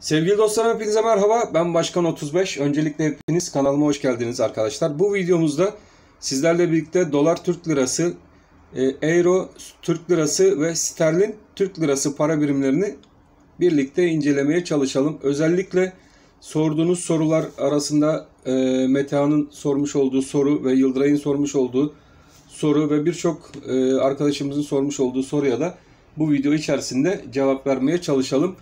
Sevgili dostlarım, hepinize merhaba. Ben Başkan 35. Öncelikle hepiniz kanalıma hoş geldiniz arkadaşlar. Bu videomuzda sizlerle birlikte dolar Türk lirası, euro Türk lirası ve sterlin Türk lirası para birimlerini birlikte incelemeye çalışalım. Özellikle sorduğunuz sorular arasında Metehan'ın sormuş olduğu soru ve Yıldıray'ın sormuş olduğu soru ve birçok arkadaşımızın sormuş olduğu soruya da bu video içerisinde cevap vermeye çalışalım.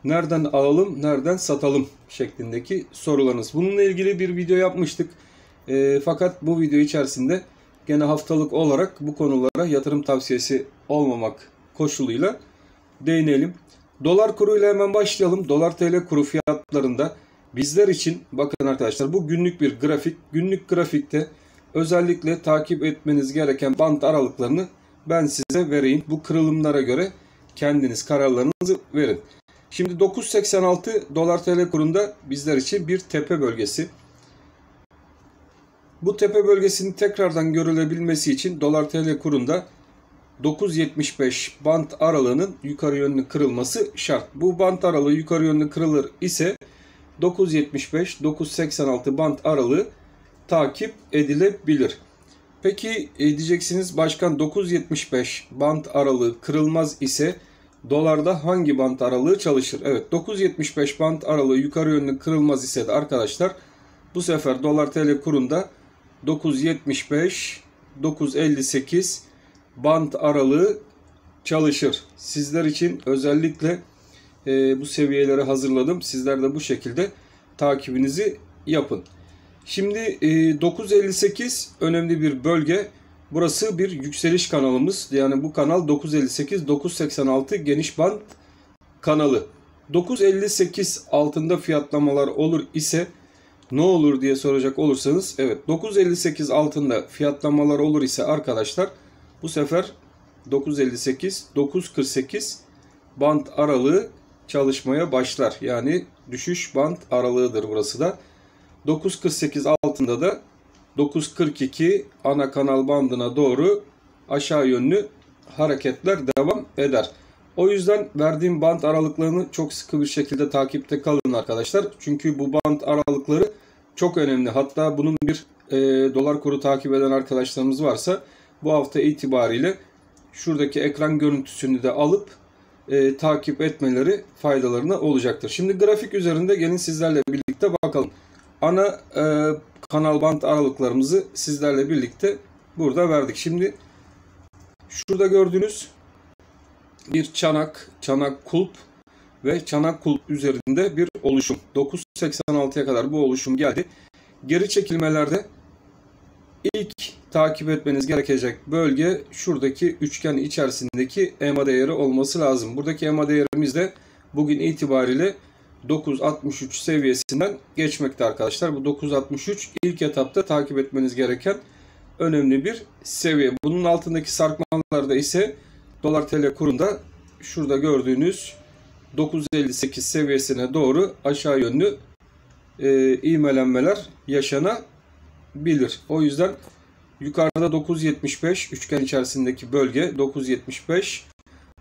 Nereden alalım, nereden satalım şeklindeki sorularınız. Bununla ilgili bir video yapmıştık. Fakat bu video içerisinde gene haftalık olarak bu konulara yatırım tavsiyesi olmamak koşuluyla değinelim. Dolar kuruyla hemen başlayalım. Dolar TL kuru fiyatlarında bizler için bakın arkadaşlar, bu günlük bir grafik. Günlük grafikte özellikle takip etmeniz gereken bant aralıklarını ben size vereyim. Bu kırılımlara göre kendiniz kararlarınızı verin. Şimdi 9.86 dolar TL kurunda bizler için bir tepe bölgesi. Bu tepe bölgesinin tekrardan görülebilmesi için dolar TL kurunda 9.75 bant aralığının yukarı yönlü kırılması şart. Bu bant aralığı yukarı yönlü kırılır ise 9.75-9.86 bant aralığı takip edilebilir. Peki diyeceksiniz, başkan 9.75 bant aralığı kırılmaz ise dolarda hangi bant aralığı çalışır? Evet, 9.75 bant aralığı yukarı yönlü kırılmaz ise de arkadaşlar bu sefer dolar TL kurunda 9.75-9.58 bant aralığı çalışır. Sizler için özellikle bu seviyeleri hazırladım. Sizler de bu şekilde takibinizi yapın. Şimdi 9.58 önemli bir bölge. Burası bir yükseliş kanalımız. Yani bu kanal 9.58-9.86 geniş band kanalı. 9.58 altında fiyatlamalar olur ise ne olur diye soracak olursanız, evet, 9.58 altında fiyatlamalar olur ise arkadaşlar bu sefer 9.58-9.48 band aralığı çalışmaya başlar. Yani düşüş band aralığıdır burası da. 9.48 altında da 9.42 ana kanal bandına doğru aşağı yönlü hareketler devam eder. O yüzden verdiğim band aralıklarını çok sıkı bir şekilde takipte kalın arkadaşlar. Çünkü bu band aralıkları çok önemli. Hatta bunun bir dolar kuru takip eden arkadaşlarımız varsa bu hafta itibariyle şuradaki ekran görüntüsünü de alıp takip etmeleri faydalarına olacaktır. Şimdi grafik üzerinde gelin sizlerle birlikte bakalım. Ana kanal bant aralıklarımızı sizlerle birlikte burada verdik. Şimdi şurada gördüğünüz bir çanak kulp ve çanak kulp üzerinde bir oluşum. 9.86'ya kadar bu oluşum geldi. Geri çekilmelerde ilk takip etmeniz gerekecek bölge şuradaki üçgen içerisindeki EMA değeri olması lazım. Buradaki EMA değerimiz de bugün itibariyle 9.63 seviyesinden geçmekte arkadaşlar. Bu 9.63 ilk etapta takip etmeniz gereken önemli bir seviye. Bunun altındaki sarkmalarda ise dolar TL kurunda şurada gördüğünüz 9.58 seviyesine doğru aşağı yönlü ivmelenmeler yaşanabilir. O yüzden yukarıda 9.75 üçgen içerisindeki bölge 9.75,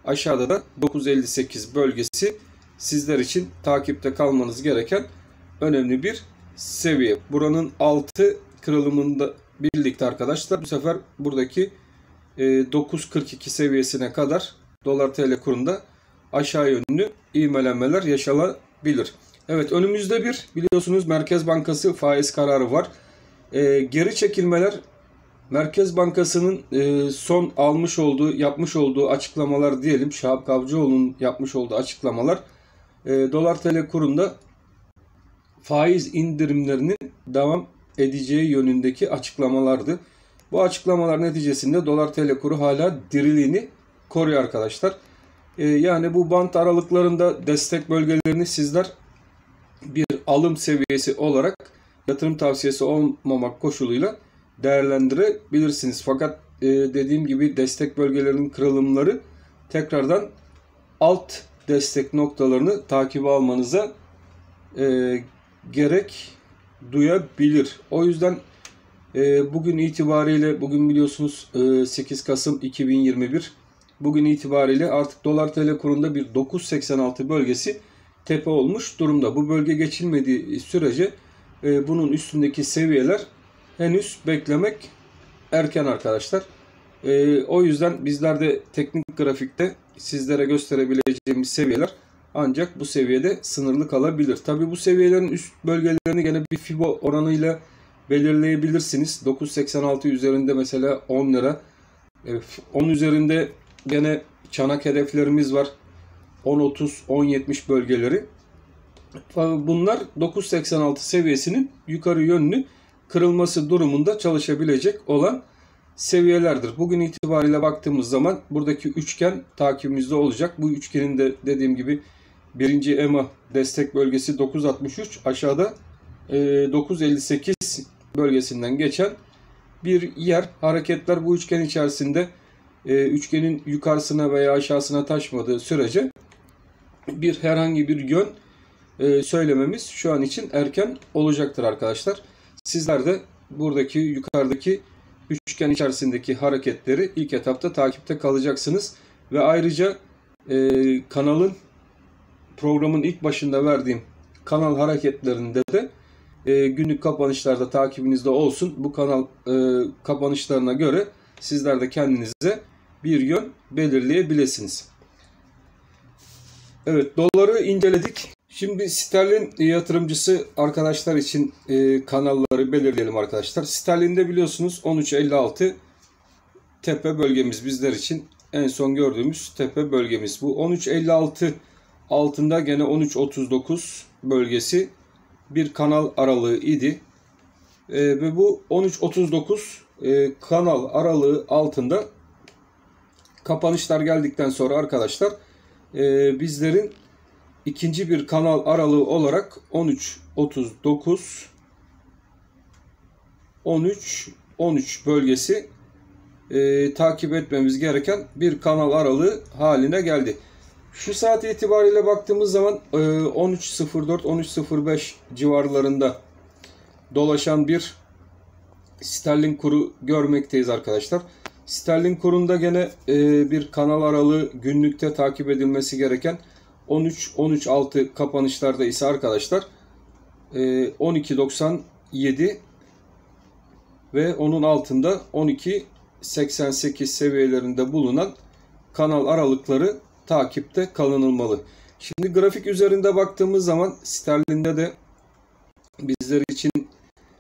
aşağıda da 9.58 bölgesi sizler için takipte kalmanız gereken önemli bir seviye. Buranın altı kırılımında birlikte arkadaşlar bu sefer buradaki 9.42 seviyesine kadar dolar TL kurunda aşağı yönlü ivmelenmeler yaşanabilir. Evet, önümüzde biliyorsunuz Merkez Bankası faiz kararı var. Geri çekilmeler, Merkez Bankası'nın son yapmış olduğu açıklamalar diyelim, Şahap Kavcıoğlu'nun yapmış olduğu açıklamalar dolar TL kurunda faiz indirimlerinin devam edeceği yönündeki açıklamalardı. Bu açıklamalar neticesinde dolar TL kuru hala diriliğini koruyor arkadaşlar. Yani bu bant aralıklarında destek bölgelerini sizler bir alım seviyesi olarak yatırım tavsiyesi olmamak koşuluyla değerlendirebilirsiniz. Fakat dediğim gibi destek bölgelerinin kırılımları tekrardan alt destek noktalarını takibe almanıza gerek duyabilir. O yüzden bugün itibariyle, bugün biliyorsunuz 8 Kasım 2021, bugün itibariyle artık dolar TL kurunda bir 9.86 bölgesi tepe olmuş durumda. Bu bölge geçilmediği sürece bunun üstündeki seviyeler henüz beklemek erken arkadaşlar. O yüzden bizler de teknik grafikte sizlere gösterebileceğimiz seviyeler ancak bu seviyede sınırlı kalabilir. Tabi bu seviyelerin üst bölgelerini gene bir Fibo oranıyla belirleyebilirsiniz. 9.86 üzerinde mesela 10 lira. 10 üzerinde gene çanak hedeflerimiz var. 10.30, 10.70 bölgeleri. Bunlar 9.86 seviyesinin yukarı yönlü kırılması durumunda çalışabilecek olan seviyelerdir. Bugün itibariyle baktığımız zaman buradaki üçgen takibimizde olacak. Bu üçgenin de dediğim gibi birinci EMA destek bölgesi 9.63, aşağıda 9.58 bölgesinden geçen bir yer. Hareketler bu üçgen içerisinde üçgenin yukarısına veya aşağısına taşmadığı sürece herhangi bir yön söylememiz şu an için erken olacaktır arkadaşlar. Sizler de buradaki yukarıdaki üçgen içerisindeki hareketleri ilk etapta takipte kalacaksınız. Ve ayrıca programın ilk başında verdiğim kanal hareketlerinde de günlük kapanışlarda takibinizde olsun. Bu kanal kapanışlarına göre sizler de kendinize bir yön belirleyebilirsiniz. Evet, doları inceledik. Şimdi sterlin yatırımcısı arkadaşlar için kanalları belirleyelim arkadaşlar. Sterlinde biliyorsunuz 13.56 tepe bölgemiz, bizler için en son gördüğümüz tepe bölgemiz. Bu 13.56 altında gene 13.39 bölgesi bir kanal aralığı idi. Ve bu 13.39 kanal aralığı altında kapanışlar geldikten sonra arkadaşlar bizlerin ikinci bir kanal aralığı olarak 13.39 13 bölgesi takip etmemiz gereken bir kanal aralığı haline geldi. Şu saat itibariyle baktığımız zaman 13.04 13.05 civarlarında dolaşan bir sterlin kuru görmekteyiz arkadaşlar. Sterlin kurunda gene bir kanal aralığı günlükte takip edilmesi gereken 13-13.6 kapanışlarda ise arkadaşlar 12.97 ve onun altında 12.88 seviyelerinde bulunan kanal aralıkları takipte kalınılmalı. Şimdi grafik üzerinde baktığımız zaman sterlinde de bizler için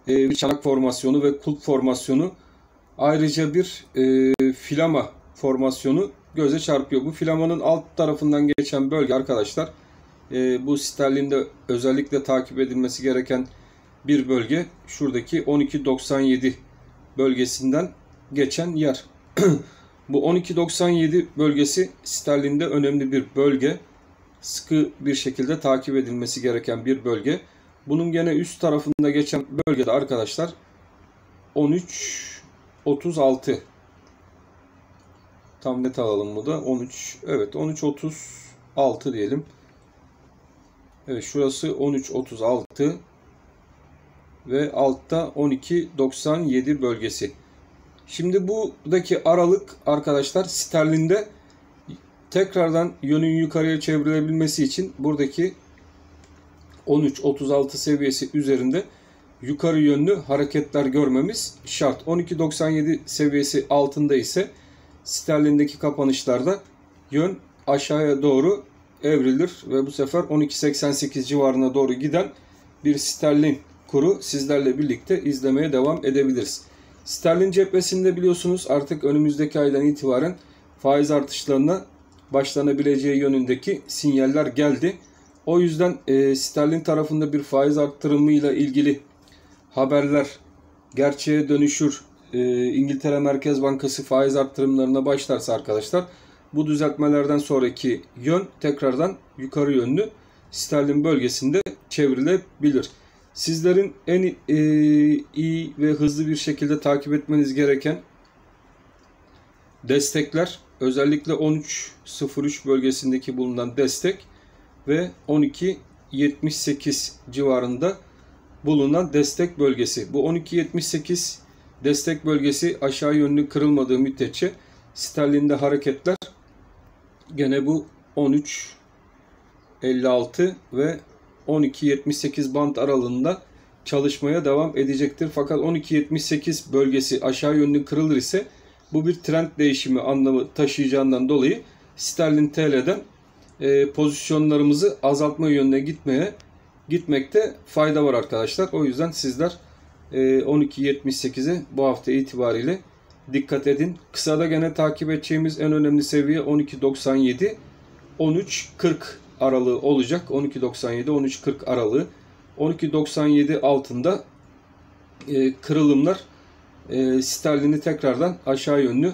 bir çanak formasyonu ve kulp formasyonu, ayrıca bir filama formasyonu göze çarpıyor. Bu filamanın alt tarafından geçen bölge arkadaşlar, bu sterlinde özellikle takip edilmesi gereken bir bölge. Şuradaki 12.97 bölgesinden geçen yer. Bu 12.97 bölgesi sterlinde önemli bir bölge. Sıkı bir şekilde takip edilmesi gereken bir bölge. Bunun gene üst tarafında geçen bölgede arkadaşlar 13.36. Tam net alalım bu da 13. Evet, 13.36 diyelim. Evet, şurası 13.36 ve altta 12.97 bölgesi. Şimdi buradaki aralık arkadaşlar sterlinde tekrardan yönün yukarıya çevrilebilmesi için buradaki 13.36 seviyesi üzerinde yukarı yönlü hareketler görmemiz şart. 12.97 seviyesi altında ise sterlindeki kapanışlarda yön aşağıya doğru evrilir ve bu sefer 12.88 civarına doğru giden bir sterlin kuru sizlerle birlikte izlemeye devam edebiliriz. Sterlin cephesinde biliyorsunuz artık önümüzdeki aydan itibaren faiz artışlarına başlanabileceği yönündeki sinyaller geldi. O yüzden sterlin tarafında bir faiz arttırımıyla ilgili haberler gerçeğe dönüşür. İngiltere Merkez Bankası faiz arttırımlarına başlarsa arkadaşlar, bu düzeltmelerden sonraki yön tekrardan yukarı yönlü sterlin bölgesinde çevrilebilir. Sizlerin en iyi ve hızlı bir şekilde takip etmeniz gereken destekler özellikle 13.03 bölgesindeki bulunan destek ve 12.78 civarında bulunan destek bölgesi. Bu 12.78 destek bölgesi aşağı yönlü kırılmadığı müddetçe sterlinde hareketler gene bu 13 12.56 ve 12.78 band aralığında çalışmaya devam edecektir. Fakat 12.78 bölgesi aşağı yönlü kırılır ise bu bir trend değişimi anlamı taşıyacağından dolayı sterlin TL'den pozisyonlarımızı azaltma yönüne gitmekte fayda var arkadaşlar. O yüzden sizler 12.78'e bu hafta itibariyle dikkat edin. Kısada gene takip edeceğimiz en önemli seviye 12.97 13.40 aralığı olacak. 12.97 13.40 aralığı. 12.97 altında kırılımlar sterlini tekrardan aşağı yönlü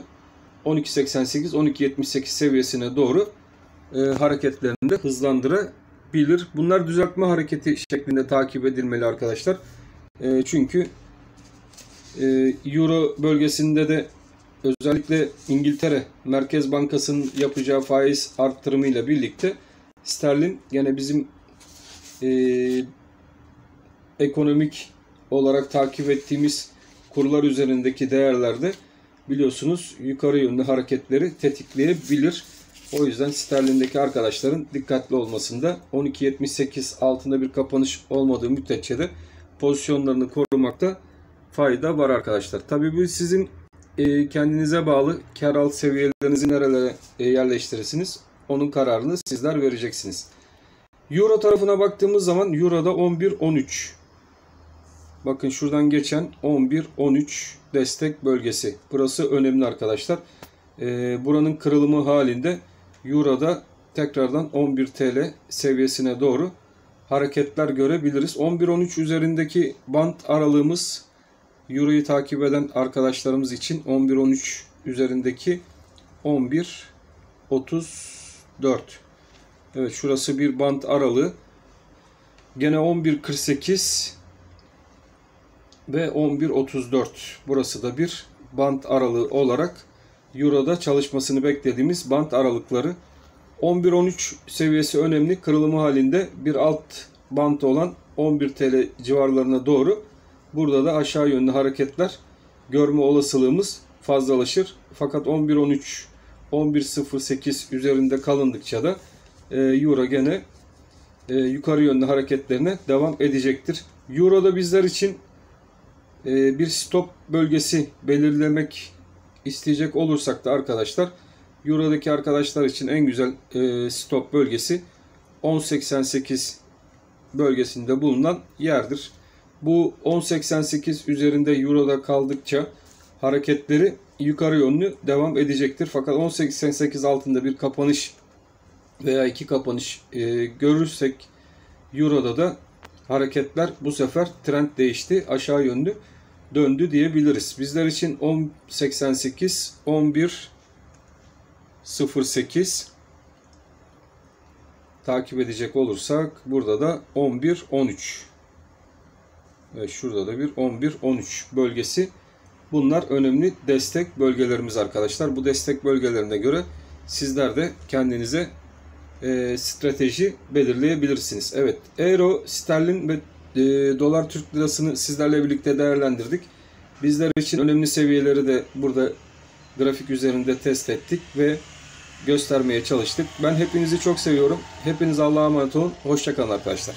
12.88 12.78 seviyesine doğru hareketlerini de hızlandırabilir. Bunlar düzeltme hareketi şeklinde takip edilmeli arkadaşlar. Çünkü Euro bölgesinde de özellikle İngiltere Merkez Bankası'nın yapacağı faiz arttırımıyla birlikte sterlin gene bizim ekonomik olarak takip ettiğimiz kurlar üzerindeki değerlerde biliyorsunuz yukarı yönlü hareketleri tetikleyebilir. O yüzden sterlindeki arkadaşların dikkatli olmasında 12.78 altında bir kapanış olmadığı müddetçe de pozisyonlarını korumakta fayda var arkadaşlar. Tabii bu sizin kendinize bağlı, kar al seviyelerinizi nerelere yerleştirirsiniz onun kararını sizler vereceksiniz. Euro tarafına baktığımız zaman Euro'da 11.13. Bakın şuradan geçen 11.13 destek bölgesi. Burası önemli arkadaşlar. Buranın kırılımı halinde Euro'da tekrardan 11 TL seviyesine doğru hareketler görebiliriz. 11.13 üzerindeki band aralığımız Euro'yu takip eden arkadaşlarımız için 11.13 üzerindeki 11.34. Evet, şurası bir band aralığı. Gene 11.48 ve 11.34. Burası da bir band aralığı olarak Euro'da çalışmasını beklediğimiz band aralıkları. 11.13 seviyesi önemli. Kırılımı halinde bir alt band olan 11 TL civarlarına doğru burada da aşağı yönlü hareketler görme olasılığımız fazlalaşır. Fakat 11.13 11.08 üzerinde kalındıkça da Euro gene yukarı yönlü hareketlerine devam edecektir. Euro'da bizler için bir stop bölgesi belirlemek isteyecek olursak da arkadaşlar Euro'daki arkadaşlar için en güzel stop bölgesi 10.88 bölgesinde bulunan yerdir. Bu 10.88 üzerinde Euro'da kaldıkça hareketleri yukarı yönlü devam edecektir. Fakat 10.88 altında bir kapanış veya iki kapanış görürsek Euro'da da hareketler bu sefer trend değişti, aşağı yönlü döndü diyebiliriz. Bizler için 10.88 11.08 takip edecek olursak burada da 11.13. Evet, şurada da bir 11.13 bölgesi. Bunlar önemli destek bölgelerimiz arkadaşlar. Bu destek bölgelerine göre sizler de kendinize strateji belirleyebilirsiniz. Evet, euro, sterlin ve dolar Türk lirasını sizlerle birlikte değerlendirdik. Bizler için önemli seviyeleri de burada grafik üzerinde test ettik ve göstermeye çalıştık. Ben hepinizi çok seviyorum. Hepiniz Allah'a emanet olun. Hoşça kalın arkadaşlar.